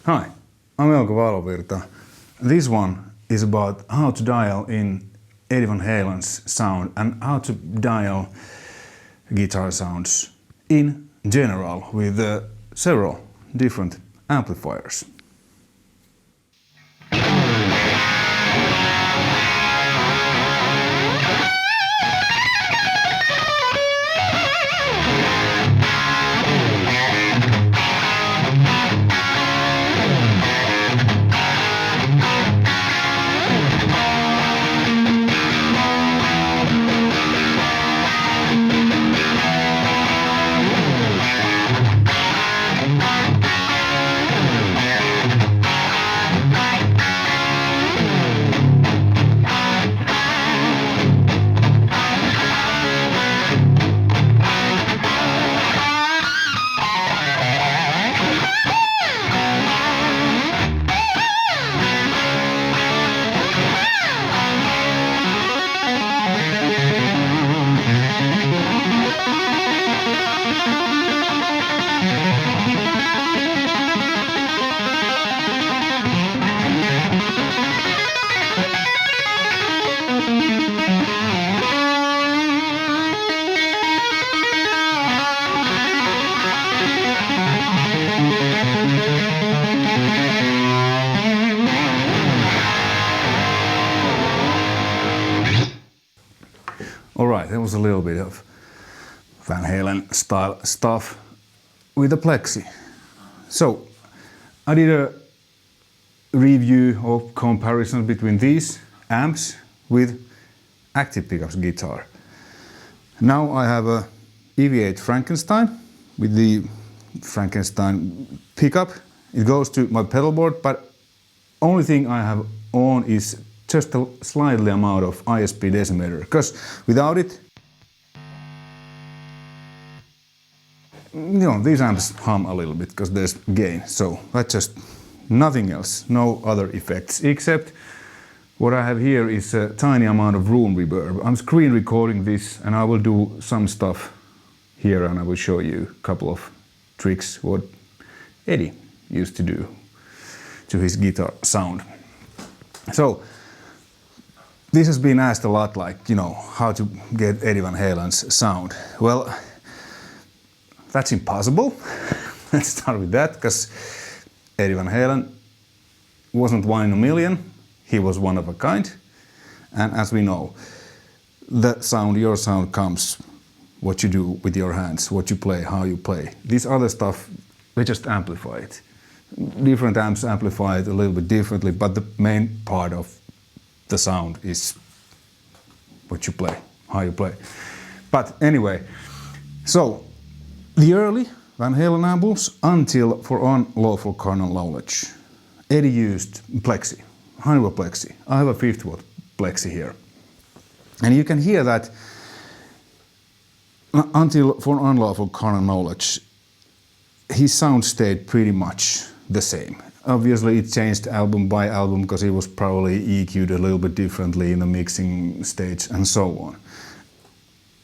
Hi, I'm Euge Valovirta. This one is about how to dial in EDDIE VAN HALEN's sound and how to dial guitar sounds in general with several different amplifiers. Alright, that was a little bit of Van Halen style stuff with the Plexi. So, I did a review or comparison between these amps with active pickups guitar. Now I have a EV8 Frankenstein with the Frankenstein pickup. It goes to my pedal board, but only thing I have on is just a slightly amount of ISP decimator, because without it, these amps hum a little bit because there's gain. So that's just nothing else, no other effects, except what I have here is a tiny amount of room reverb. I'm screen recording this and I will do some stuff here and I will show you a couple of tricks what Eddie used to do to his guitar sound. So this has been asked a lot, like, how to get EDDIE VAN HALEN's sound. Well, that's impossible. Let's start with that, because EDDIE VAN HALEN wasn't one in a million. He was one of a kind. And as we know, your sound comes what you do with your hands, what you play, how you play. This other stuff, they just amplify it. Different amps amplify it a little bit differently, but the main part of the sound is what you play, how you play. But anyway, so the early Van Halen albums until For Unlawful Carnal Knowledge, Eddie used Plexi, Honeywell Plexi. I have a 50-watt Plexi here. And you can hear that until For Unlawful Carnal Knowledge, his sound stayed pretty much the same. Obviously it changed album by album because it was probably EQ'd a little bit differently in the mixing stage and so on.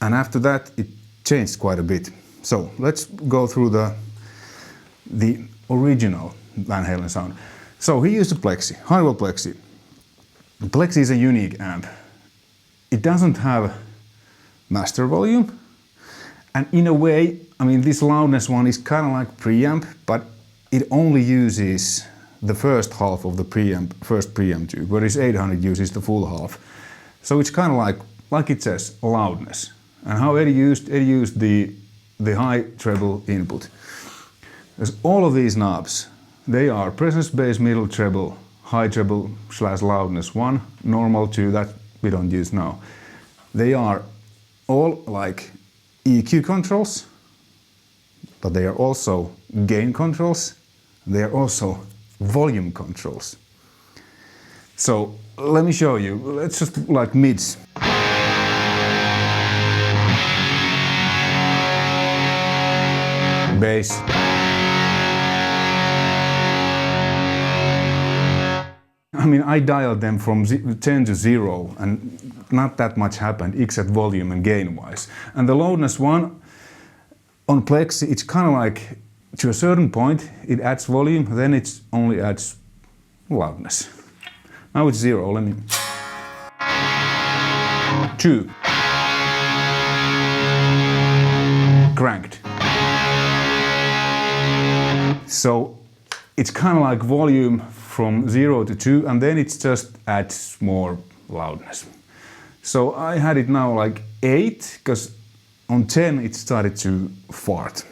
And after that it changed quite a bit. So let's go through the original Van Halen sound. So he used a Plexi, Honeywell Plexi. The Plexi is a unique amp. It doesn't have master volume, and in a way, this loudness one is kind of like preamp, but it only uses the first half of the first preamp tube, whereas 800 uses the full half. So it's kind of like it says, loudness. And how Eddie used the high treble input. Because all of these knobs, they are presence, bass, middle treble, high treble / loudness 1, normal 2, that we don't use now. They are all like EQ controls, but they are also gain controls. They are also volume controls. So let me show you. Let's just like mids. Bass. I dialed them from 10 to 0 and not that much happened except volume and gain wise. And the loudness one on Plexi, it's kind of like to a certain point it adds volume, then it only adds loudness. Now it's 0, let me... 2. Cranked. So it's kind of like volume from 0 to 2, and then it just adds more loudness. So I had it now like 8, because on 10 it started to fart.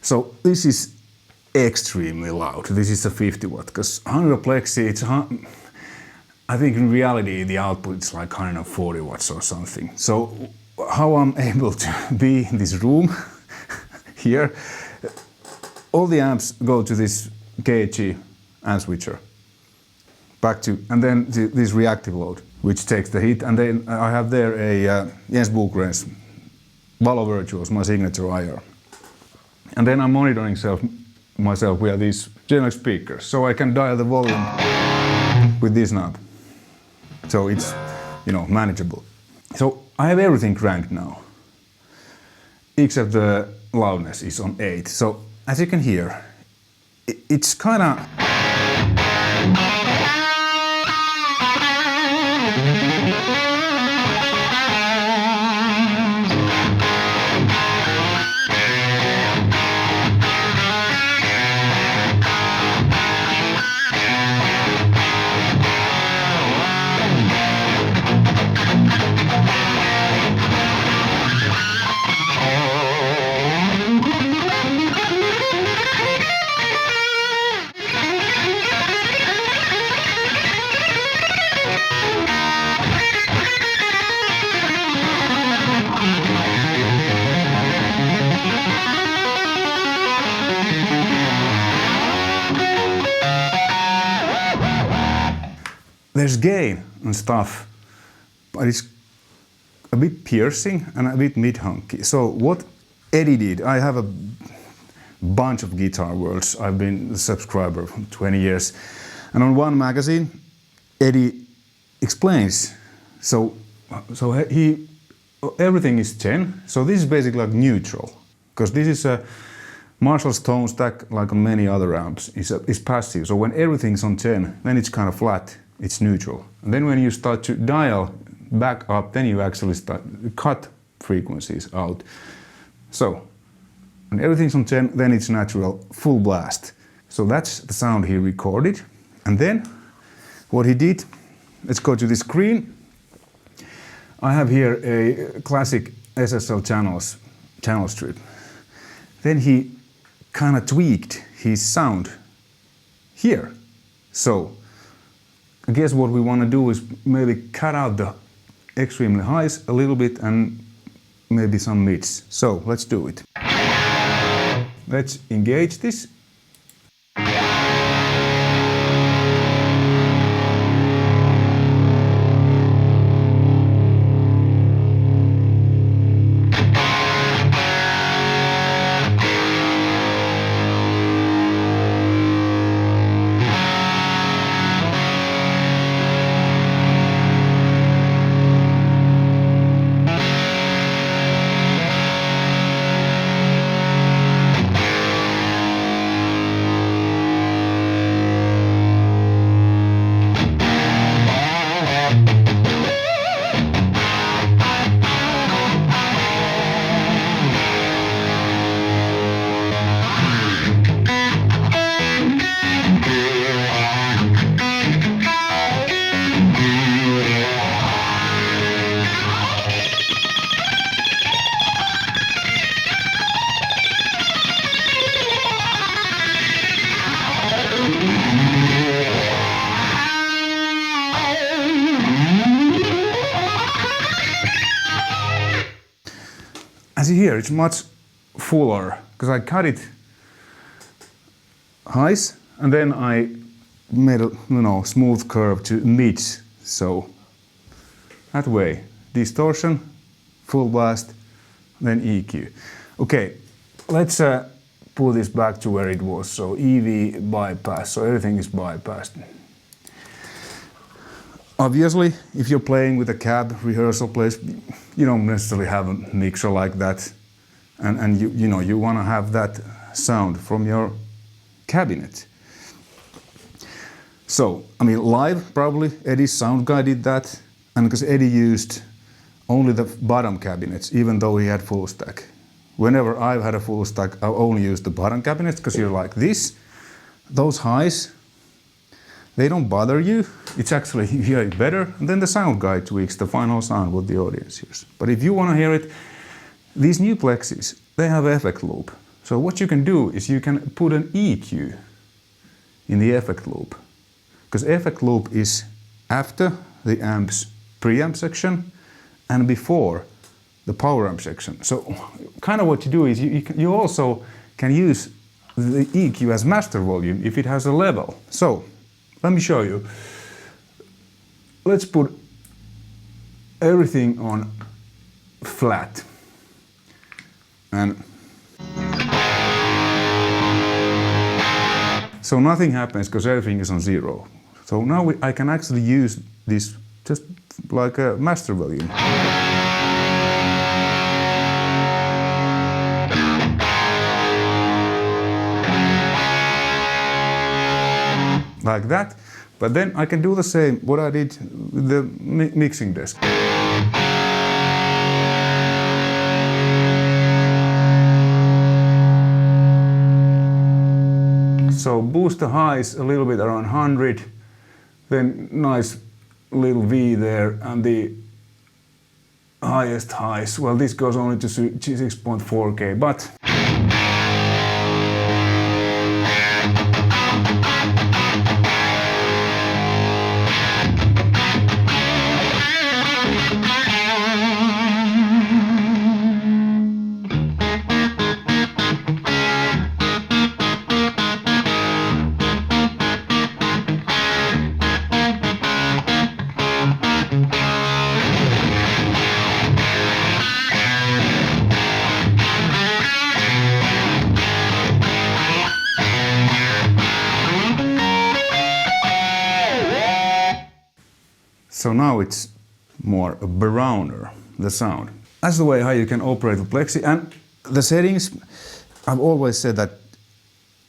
So this is extremely loud. This is a 50 watt, because 100 Plexi, I think in reality the output is like 140 watts or something. So how I'm able to be in this room here, all the amps go to this KG amp switcher, back to, and then this reactive load, which takes the hit, and then I have there a Jens Bogren's Valovirta, my signature IR. And then I'm monitoring myself via these generic speakers, so I can dial the volume with this knob. So it's, you know, manageable. So I have everything cranked now, except the loudness is on 8. So as you can hear, it's kind of... There's gain and stuff, but it's a bit piercing and a bit mid-hunky. So what Eddie did, I have a bunch of Guitar Worlds. I've been a subscriber for 20 years. And on one magazine, Eddie explains, so everything is 10. So this is basically like neutral, because this is a Marshall's tone stack, like on many other amps, is passive. So when everything's on 10, then it's kind of flat. It's neutral. And then when you start to dial back up, then you actually start to cut frequencies out. So when everything's on 10, then it's natural, full blast. So that's the sound he recorded. And then what he did, let's go to the screen. I have here a classic SSL channel strip. Then he kind of tweaked his sound here. So I guess what we want to do is maybe cut out the extremely highs a little bit and maybe some mids. So let's do it. Let's engage this. As you hear, it's much fuller, because I cut it highs and then I made a smooth curve to mids. So that way, distortion, full blast, then EQ. Okay, let's pull this back to where it was. So EV bypass, so everything is bypassed. Obviously, if you're playing with a cab rehearsal place, you don't necessarily have a mixer like that. and you know you want to have that sound from your cabinet. So I mean live probably Eddie's sound guy did that, and because Eddie used only the bottom cabinets even though he had full stack. Whenever I've had a full stack, I only use the bottom cabinets because you're like this. Those highs, they don't bother you. It's actually you hear it better, and then the sound guy tweaks the final sound what the audience hears. But if you want to hear it, these new Plexis, they have effect loop. So what you can do is you can put an EQ in the effect loop. Because effect loop is after the amp's preamp section and before the power amp section. So kind of what you do is you also can use the EQ as master volume if it has a level. So let me show you. Let's put everything on flat. And so nothing happens because everything is on 0. So now I can actually use this just like a master volume. Like that, but then I can do the same what I did with the mixing desk. So boost the highs a little bit around 100, then nice little V there, and the highest highs, well this goes only to 6.4K, but so now it's more a browner, the sound. That's the way how you can operate the Plexi. And the settings, I've always said that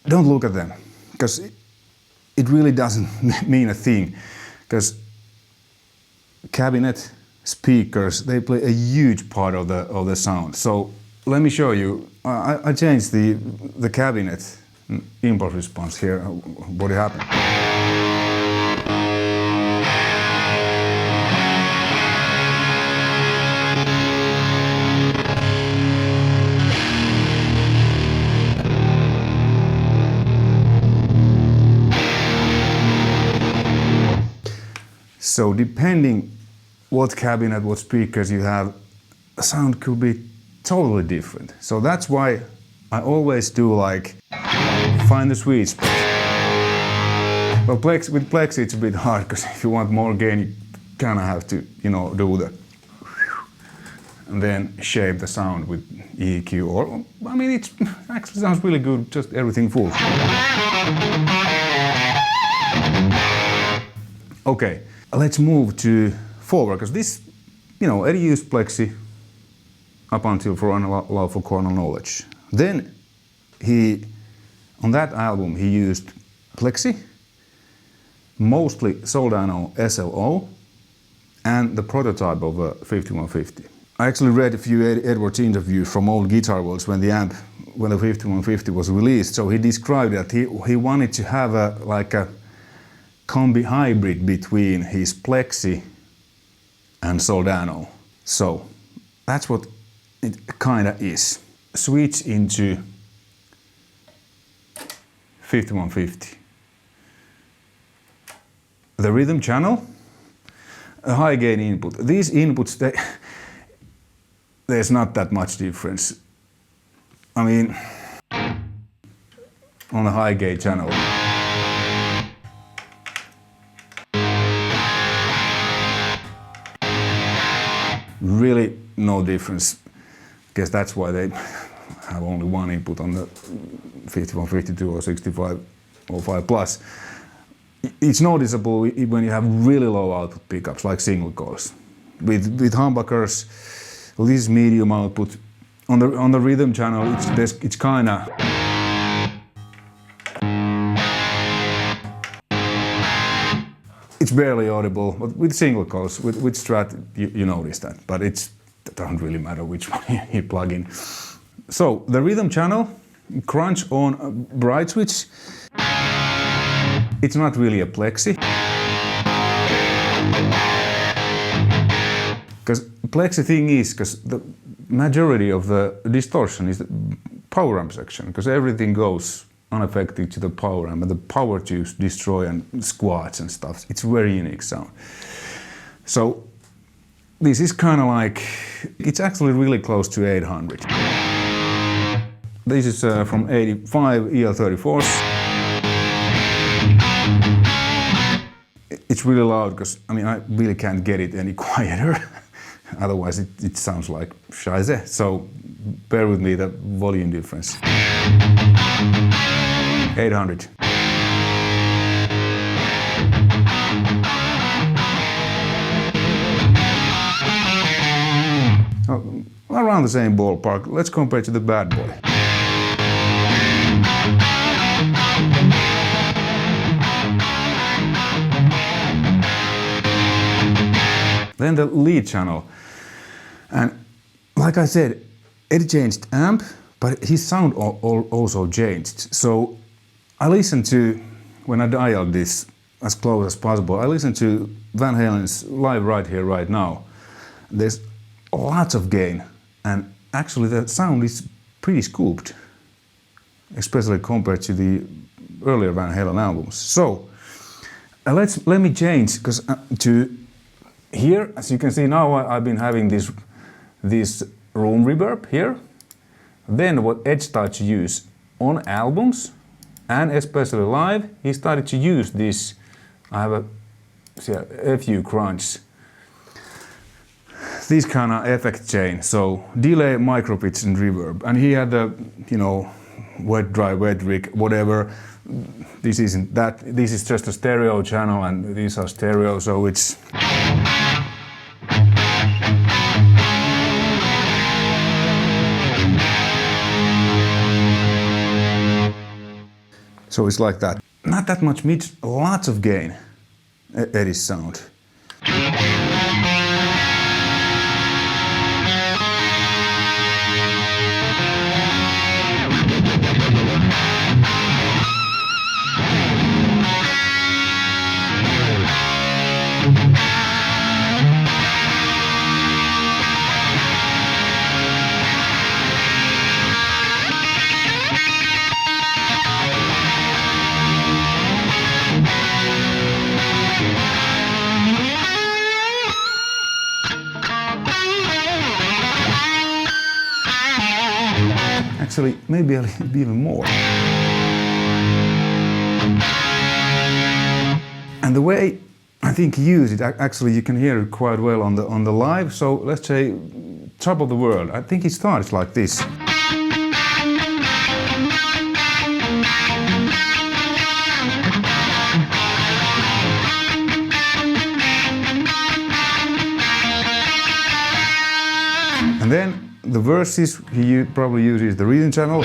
don't look at them, because it really doesn't mean a thing. Because cabinet, speakers, they play a huge part of the sound. So let me show you. I changed the cabinet impulse response here. What happened? So depending what cabinet, what speakers you have, the sound could be totally different. So that's why I always do like find the sweet spot. Well, with Plexi it's a bit hard because if you want more gain, you kind of have to, you know, do the and then shape the sound with EQ. Or I mean, it actually sounds really good, just everything full. Okay. Let's move to forward, because this, you know, Eddie used Plexi up until For Unlawful Carnal Knowledge. Then on that album, he used Plexi, mostly Soldano SLO, and the prototype of a 5150. I actually read a few Edwards interviews from old Guitar Worlds when the 5150 was released. So he described that he wanted to have a combi hybrid between his Plexi and Soldano. So that's what it kind of is. Switch into 5150. The rhythm channel, a high gain input. These inputs, there's not that much difference. I mean, on the high gain channel. Really no difference. Guess that's why they have only one input on the 5152 or 6505 plus. It's noticeable when you have really low output pickups like single coils. With humbuckers, well, this is medium output, On the rhythm channel, it's kind of it's barely audible, but with single coils, with Strat, you notice that. But it doesn't really matter which one you plug in. So the rhythm channel, crunch on a bright switch. It's not really a Plexi. Because Plexi thing is, because the majority of the distortion is the power amp section, because everything goes unaffected to the power amp, and the power tubes destroy and squats and stuff. It's very unique sound. So this is kind of like, it's actually really close to 800. This is from 85 EL34s. It's really loud because, I mean, I really can't get it any quieter. Otherwise it sounds like Scheiße. So bear with me, the volume difference. 800. Oh, around the same ballpark. Let's compare to the bad boy. Then the lead channel. And like I said, Eddie changed amp, but his sound also changed. So I listened to, when I dialed this as close as possible, I listened to Van Halen's Live Right Here, Right Now. There's lots of gain, and actually the sound is pretty scooped, especially compared to the earlier Van Halen albums. So let me change, because to here, as you can see now, I've been having this room reverb here. Then what Ed started to use on albums, and especially live, he started to use this. I have a few crunch. This kind of effect chain, so delay, micro pitch, and reverb. And he had the, you know, wet, dry, wet, rig, whatever. This isn't that. This is just a stereo channel, and these are stereo, so it's. So it's like that. Not that much mid, lots of gain. Eddie's sound. Actually, maybe a little bit even more. And the way I think he used it, actually you can hear it quite well on the live. So let's say Top of the World. I think it starts like this. And then the verses, he probably uses the rhythm channel.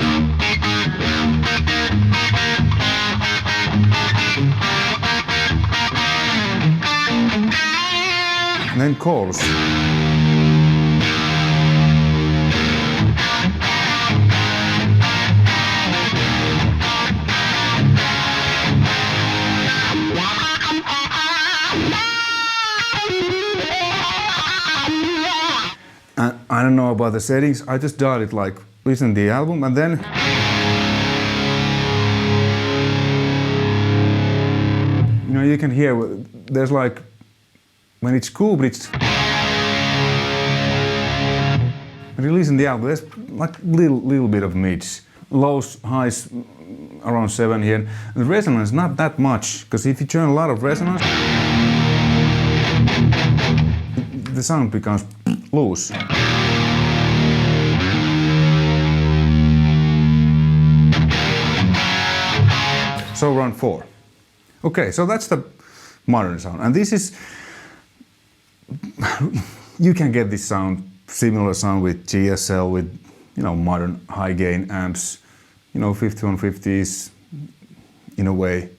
And then chorus. I don't know about the settings, I just dialed it like, listen to the album, and then you know, you can hear, there's like, when it's cool, it's when you listen to the album, there's like little bit of mids, lows, highs around 7 here, and the resonance not that much, because if you turn a lot of resonance, the sound becomes loose. So round 4. Okay, so that's the modern sound, and this is, you can get this sound, similar sound with GSL, with you know, modern high gain amps. You know, 5150 is, in a way,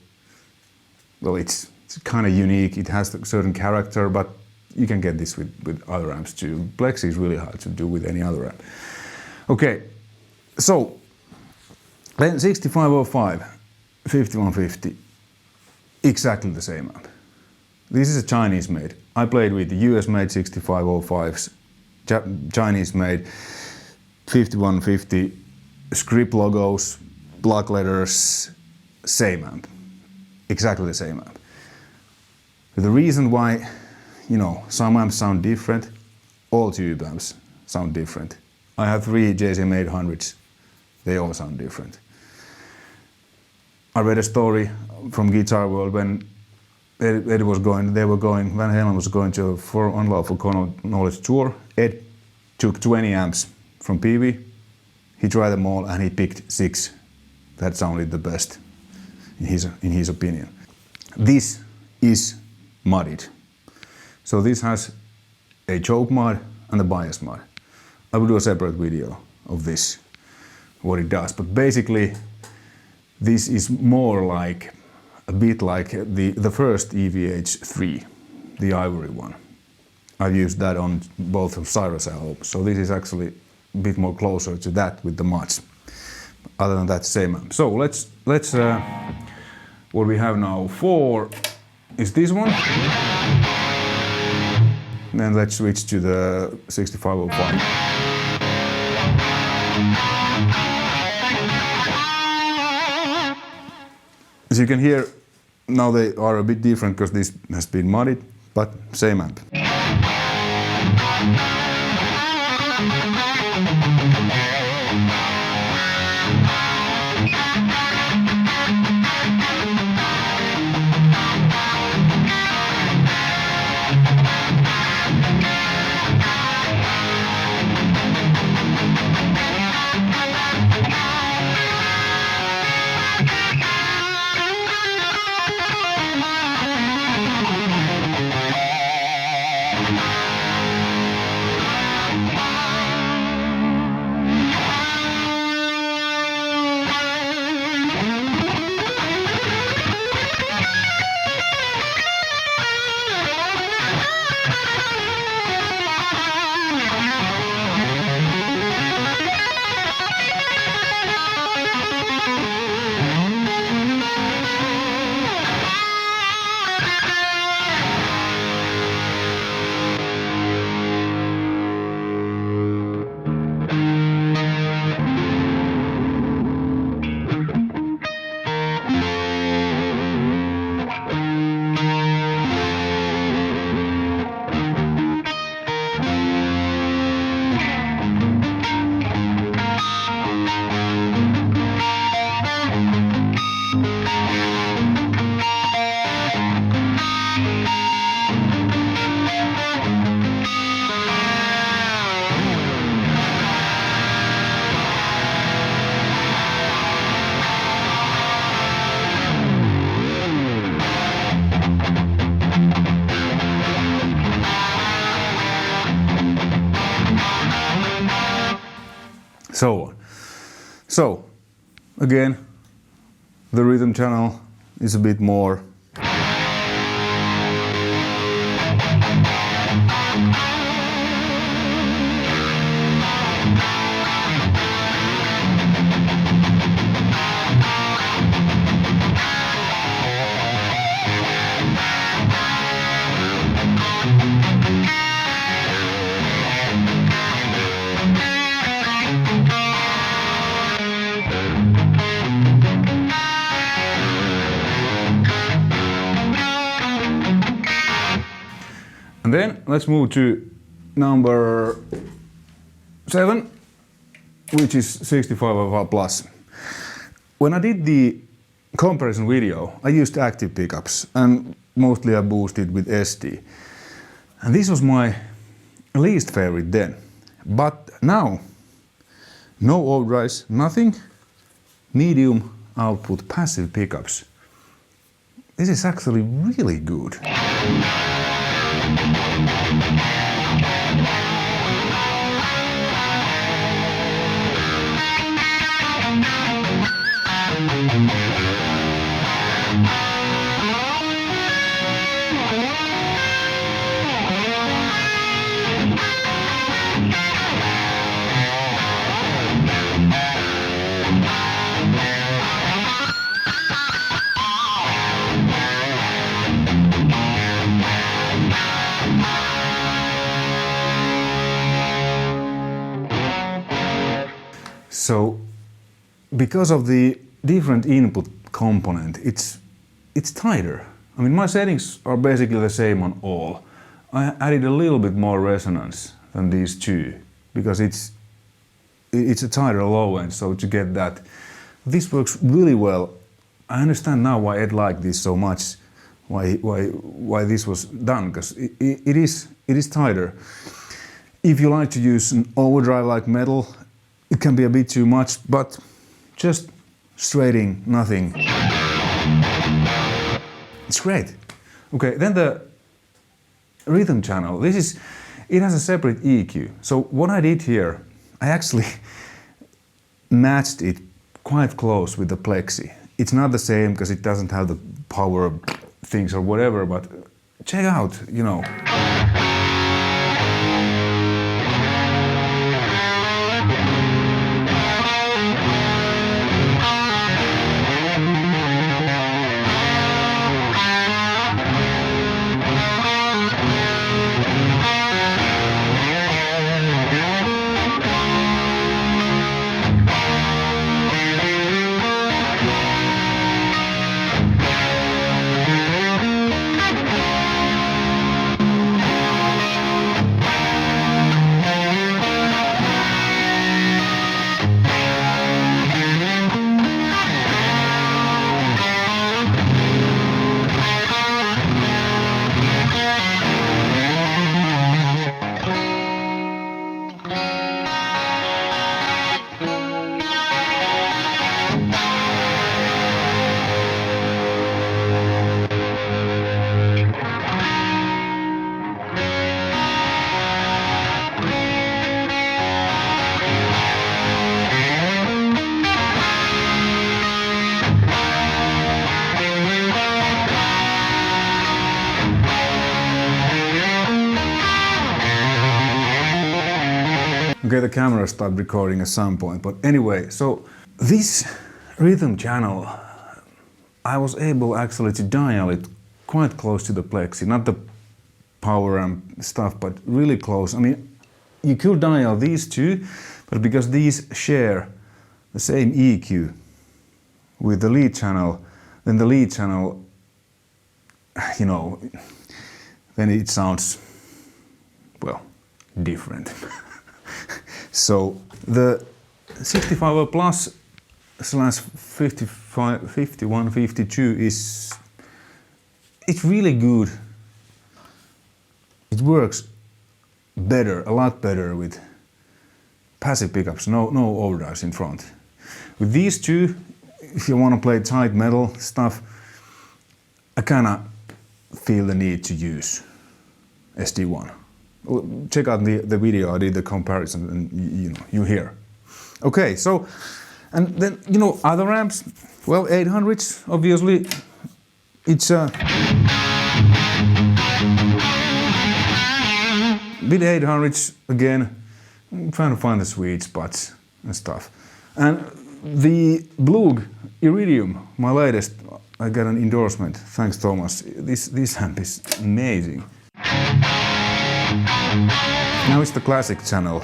well, it's kind of unique. It has a certain character, but you can get this with other amps too. Plexi is really hard to do with any other amp. Okay, so then 6505, 5150, exactly the same amp. This is a Chinese made. I played with the US made 6505s, Chinese made 5150, script logos, block letters, same amp. Exactly the same amp. The reason why, you know, some amps sound different, all tube amps sound different. I have 3 JCM 800s, they all sound different. I read a story from Guitar World when Ed was going, Van Halen was going to For Unlawful Knowledge tour. Ed took 20 amps from Peavey, he tried them all and he picked 6 that sounded the best in his opinion. This is modded. So this has a choke mod and a bias mod. I will do a separate video of this, what it does, but basically this is more like, a bit like the first EVH3, the ivory one. I've used that on both of Cyrus albums, so this is actually a bit more closer to that with the mods. Other than that, same amp. So let's what we have now, 4 is this one. Then let's switch to the 6505. As you can hear, now they are a bit different because this has been modded, but same amp. So on. So, again, the rhythm channel is a bit more. And then let's move to number 7, which is 65 plus. When I did the comparison video, I used active pickups and mostly I boosted with SD. And this was my least favorite then. But now, no overdrives, nothing, medium output passive pickups. This is actually really good. So, because of the different input component, it's tighter. I mean, my settings are basically the same on all. I added a little bit more resonance than these two because it's a tighter low end. So to get that, this works really well. I understand now why Ed liked this so much, why this was done, because it is tighter. If you like to use an overdrive like metal, it can be a bit too much, but just straighting, nothing. It's great. Okay, then the rhythm channel. It has a separate EQ. So what I did here, I actually matched it quite close with the Plexi. It's not the same because it doesn't have the power things or whatever, but check out, you know. Okay, the camera stopped recording at some point, but anyway, so this rhythm channel, I was able actually to dial it quite close to the Plexi, not the power amp stuff, but really close. I mean, you could dial these two, but because these share the same EQ with the lead channel, then the lead channel, you know, then it sounds, well, different. So the 65 plus / 5152 it's really good. It works better, a lot better with passive pickups, no overdrives in front. With these two, if you want to play tight metal stuff, I kinda feel the need to use SD1. Check out the video, I did the comparison and you hear. Okay, so, and then, you know, other amps, well, 800s, obviously, it's a bit 800s again, I'm trying to find the sweet spots and stuff. And the BluGuitar Iridium, my latest, I got an endorsement, thanks Thomas. This amp is amazing. Now it's the classic channel.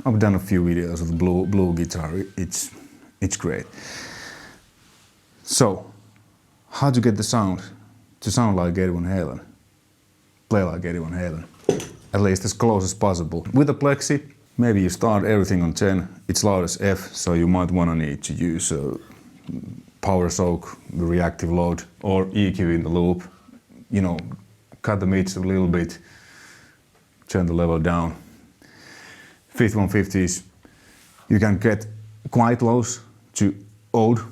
I've done a few videos of the BluGuitar. It's great. So, how to get the sound to sound like Eddie Van Halen, play like Eddie Van Halen, at least as close as possible. With the Plexi, maybe you start everything on 10. It's loud as F, so you might want to need to use a power soak, the reactive load, or EQ in the loop. You know, cut the mids a little bit, turn the level down. 5150s, you can get quite close to old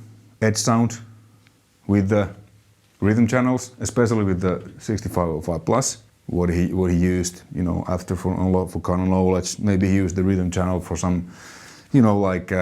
edge sound with the rhythm channels, especially with the 6505 Plus. What he used, you know, after for common knowledge, maybe he used the rhythm channel for some, you know, like.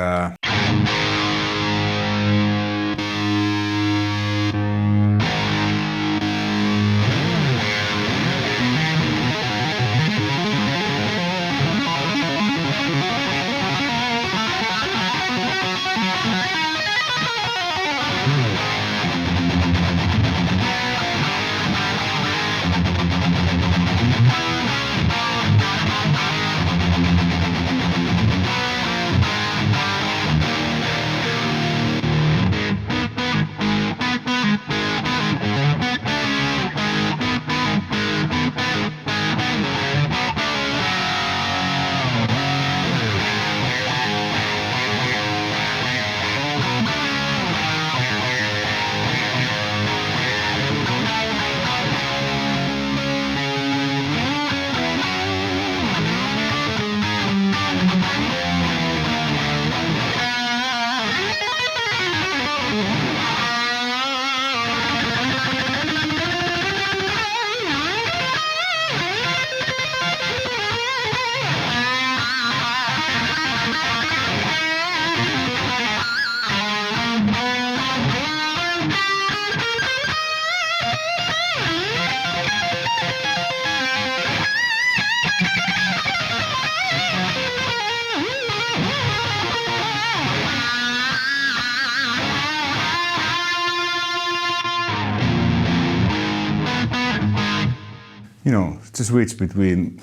You know, to switch between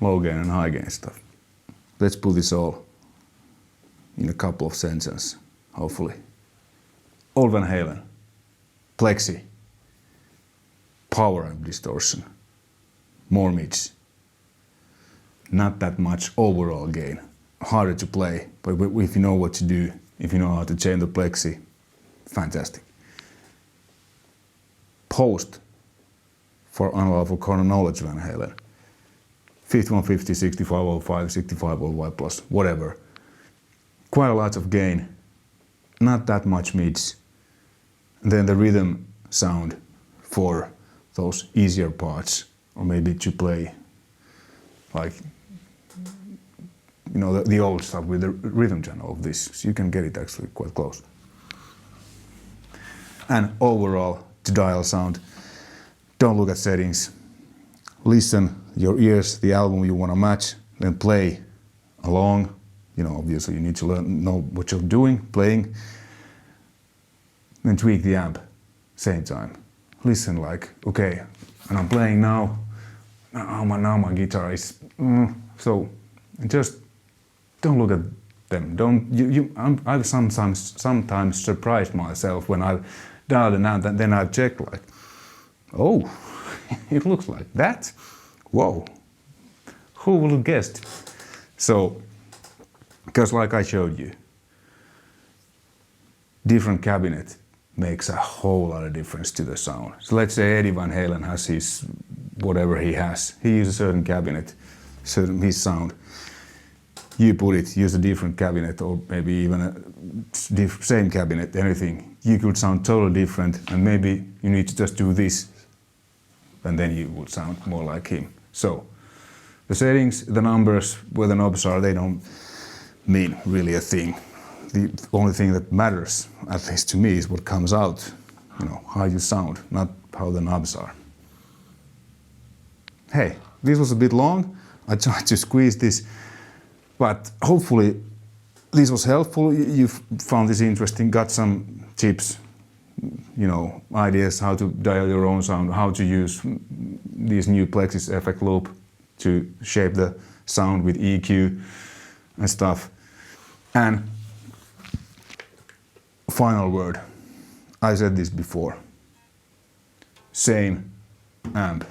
low gain and high gain stuff. Let's put this all in a couple of sentences, hopefully. Old Van Halen, Plexi, power amp distortion, more mids. Not that much overall gain. Harder to play, but if you know what to do, if you know how to change the Plexi, fantastic. Post for unlawful corner knowledge Van Halen. 5150, 6505, 6505 plus, whatever. Quite a lot of gain, not that much mids. And then the rhythm sound for those easier parts, or maybe to play like, you know, the old stuff with the rhythm channel of this. So you can get it actually quite close. And overall, to dial sound, don't look at settings. Listen, your ears, the album you want to match, then play along. You know, obviously you need to know what you're doing, playing. Then tweak the amp, same time. Listen like, okay, and I'm playing now. Now my guitar is, so just don't look at them. I've sometimes surprised myself when I've dialed an amp and then I've checked like, oh, it looks like that. Whoa, who would have guessed? So, because like I showed you, different cabinet makes a whole lot of difference to the sound. So let's say Eddie Van Halen has his, whatever he has. He uses a certain cabinet, his sound. You use a different cabinet, or maybe even a same cabinet, anything. You could sound totally different, and maybe you need to just do this, and then you would sound more like him. So, the settings, the numbers, where the knobs are, they don't mean really a thing. The only thing that matters, at least to me, is what comes out, you know, how you sound, not how the knobs are. Hey, this was a bit long. I tried to squeeze this, but hopefully this was helpful. You found this interesting, got some tips, you know, ideas how to dial your own sound, how to use these new Plexi effect loop to shape the sound with EQ and stuff. And final word, I said this before, same amp,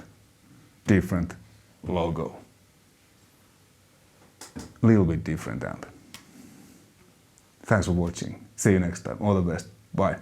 different logo. A little bit different amp. Thanks for watching. See you next time. All the best. Bye.